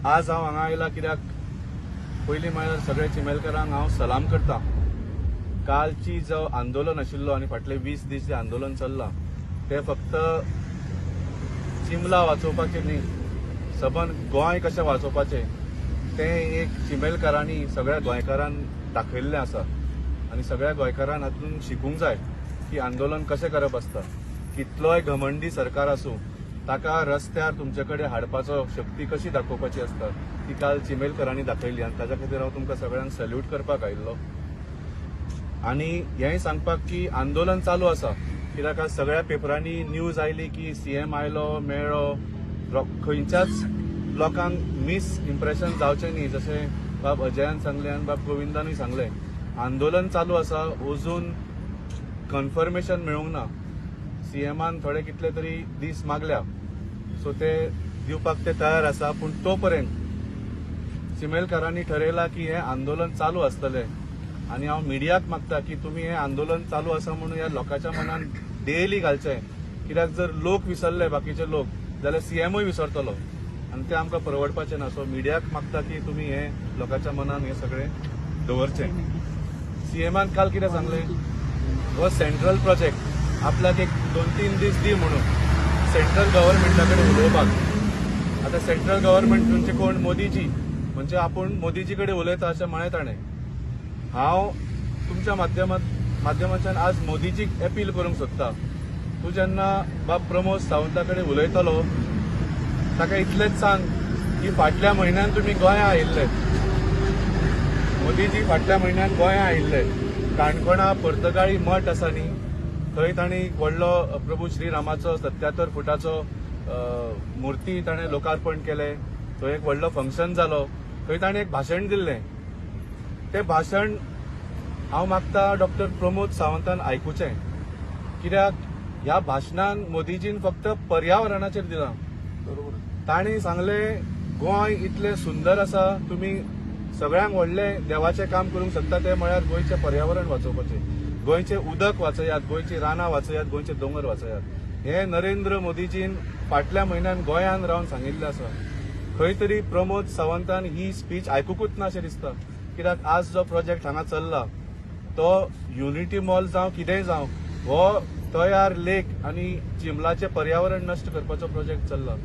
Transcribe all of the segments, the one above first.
आज हांव हांगा आयला कित्याक पयलीं म्हळ्यार सगळे चिमेलकारांक हांव सलाम करता। कालची जो आंदोलन आशिल्लो आनी फाटले 20 दीस जे आंदोलन चल्लां ते फक्त चिमला वाचोवपाचें न्ही, सबन गोंय कशें वाचोवपाचें तें एक चिमेलकारांनी सगळ्या गोंयकारांक दाखयल्लें आसा आनी सगळ्या गोंयकारांक हातूंत शिकूंक जाय की आंदोलन कशें करप आसता। कितलोय घमंडी सरकार आसूं ताका रस्त्यार तुमचे कडेन हाडपाचो शक्ती कशी दाखोवपाची आसता ती काल चिमेलकारांनी दाखयली आनी ताच्या खातीर हांव तुमकां सगळ्यांक सॅल्यूट करपाक आयिल्लो। आनी हेंय सांगपाक की आंदोलन चालू आसा कित्याक आज सगळ्या पेपरांनी न्यूज आयली की सीएम आयलो मेळ्ळो, खंयच्याच लोकांक मिस इम्प्रेशन जावचें न्ही। जशें बाब अजयान सांगलें आनी बाब गोविंदानूय सांगलें, आंदोलन चालू आसा, अजून कन्फर्मेशन मेळूंक ना। सीएमान थोडे कितले तरी दीस मागल्या, सो ते दिवपाक ते तयार आसा, पूण तोपर्यंत चिमेलकारांनी ठरयलां की हें आंदोलन चालू आसतलें। आनी हांव मिडियाक मागता की तुमी हें आंदोलन चालू आसा म्हणून ह्या लोकांच्या मनान डेली घालचें, कित्याक जर लोक विसरले बाकीचे लोक जाल्यार सीएमूय विसरतलो आनी तें आमकां परवडपाचें ना। सो मिडियाक मागता की तुमी हें लोकांच्या मनान हें सगळें दवरचें। सीएमान काल कितें सांगलें, हो सेंट्रल प्रोजेक्ट आपल्याक एक 2-3 दीस दी म्हणून सेंट्रल गव्हर्नमेंटा कडेन उलोवपाक। आतां सेंट्रल गव्हर्नमेंट म्हणजे कोण, मोदीजी, म्हणजे आपूण मोदीजी कडेन उलयता अशें म्हळें ताणें। हांव तुमच्या माध्यमांतल्यान आज मोदीजीक अपील करूंक सोदता, तूं जेन्ना बाब प्रमोद सावंता कडेन उलयतलो ताका इतलेंच सांग की फाटल्या म्हयन्यान तुमी गोंयां आयिल्ले, मोदीजी फाटल्या म्हयन्यान गोंयां आयिल्ले। काणकोणा पर्तगाळी मठ आसा न्ही, थंय तांणी व्हडलो प्रभू श्रीरामाचो 77 फुटाचो मुर्ती ताणें लोकार्पण केलें। थंय एक व्हडलो फंक्शन जालो, थंय ताणें एक भाशण दिल्लें। तें भाशण हांव मागता डॉक्टर प्रमोद सावंतान आयकुचें, कित्याक ह्या भाशणान मोदीजीन फक्त पर्यावरणाचेर दिलां। तांणी सांगलें गोंय इतलें सुंदर आसा, तुमी सगळ्यांक व्हडलें देवाचें काम करूंक शकता तें म्हळ्यार गोंयचें पर्यावरण वाचोवपाचें, गोंयचें उदक वाचयात, गोंयची रानां वाचयात, गोंयचे दोंगर वाचयात। हें नरेंद्र मोदीजीन फाटल्या म्हयन्यान गोंयान रावन सांगिल्लें आसा। खंय तरी प्रमोद सावंतान ही स्पीच आयकुकूच ना अशें दिसता, कित्याक आज जो प्रोजेक्ट हांगा चल्ला तो युनिटी मॉल जावं कितेंय जावं, हो तयार लेक आनी चिमलाचें पर्यावरण नश्ट करपाचो प्रोजेक्ट चल्ला।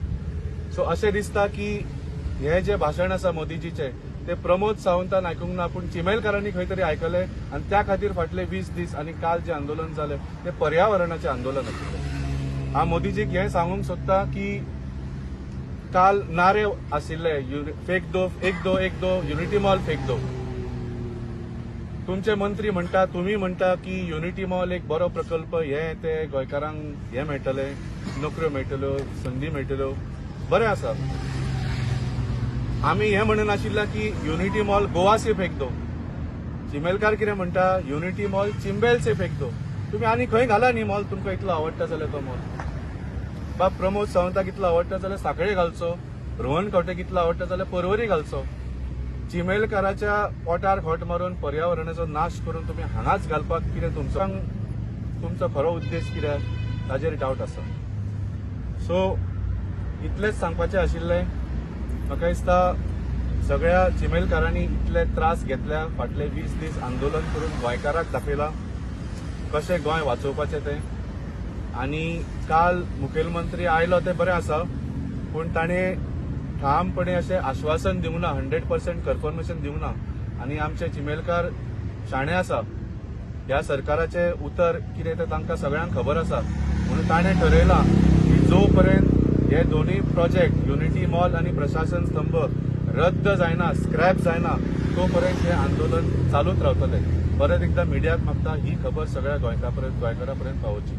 सो अशें दिसता की हें जें भाशण आसा मोदीजीचें ते प्रमोद सावंतान आयकूंक ना, पूण चिमेलकारांनी खंय तरी आयकलें आनी त्या खातीर फाटले 20 दीस आनी काल जें आंदोलन जालें तें पर्यावरणाचें आंदोलन आशिल्लें। हांव मोदीजीक हें सांगूंक सोदता की काल नारे आशिल्ले, फेक दो एक दो एक दो युनिटी मॉल फेक दो। तुमचे मंत्री म्हणटा, तुम्ही म्हणटा की युनिटी मॉल एक बरो प्रकल्प, हे ते गोंयकारांक हे मेळटले, नोकऱ्यो मेळटल्यो, संदी मेळटल्यो, बरें आसा। आमी हें म्हणून आशिल्लें की युनिटी मॉल गोवा से फेक दो। चिमेलकार कितें म्हणटा, युनिटी मॉल चिंबेल से फेक दो। तुमी आनी खंय घाला न्ही मॉल, तुमकां इतलो आवडटा जाल्यार तो मॉल। बाब प्रमोद सावंताक इतलो आवडटा जाल्यार सांखळे घालचो, रोहन खंवटेक इतलो आवडटा जाल्यार पर्वरी घालचो। चिमेलकाराच्या पोटार खोट मारून पर्यावरणाचो नाश करून तुमी हांगाच घालपाक कितें तुमचो खरो उद्देश कितें ताजेर डावट आसा। सो इतलेंच सांगपाचें आशिल्लें। म्हाका दिसता सगळ्या चिमेलकारांनी इतले त्रास घेतल्या, फाटले 20 दीस आंदोलन करून गोंयकाराक दाखयलां कशें गोंय वाचोवपाचें तें। आनी काल मुखेलमंत्री आयलो तें बरें आसा, पूण ताणें ठामपणे अशें आश्वासन दिवंक ना, 100% कन्फर्मेशन दिवंक ना। आनी आमचे चिमेलकार शाणे आसा, ह्या सरकाराचें उतर कितें तें तांकां सगळ्यांक खबर आसा, म्हणून ताणें ठरयलां की जो पर्यंत हे दोनूय प्रोजेक्ट युनिटी मॉल आनी प्रशासन स्तंभ रद्द जायना, स्क्रॅप जायना, तो पर्यंत हें आंदोलन चालूच रावतलें। परत एकदां मिडियाक मागता ही खबर सगळ्या गोंयकारांपर्यंत पावोवची।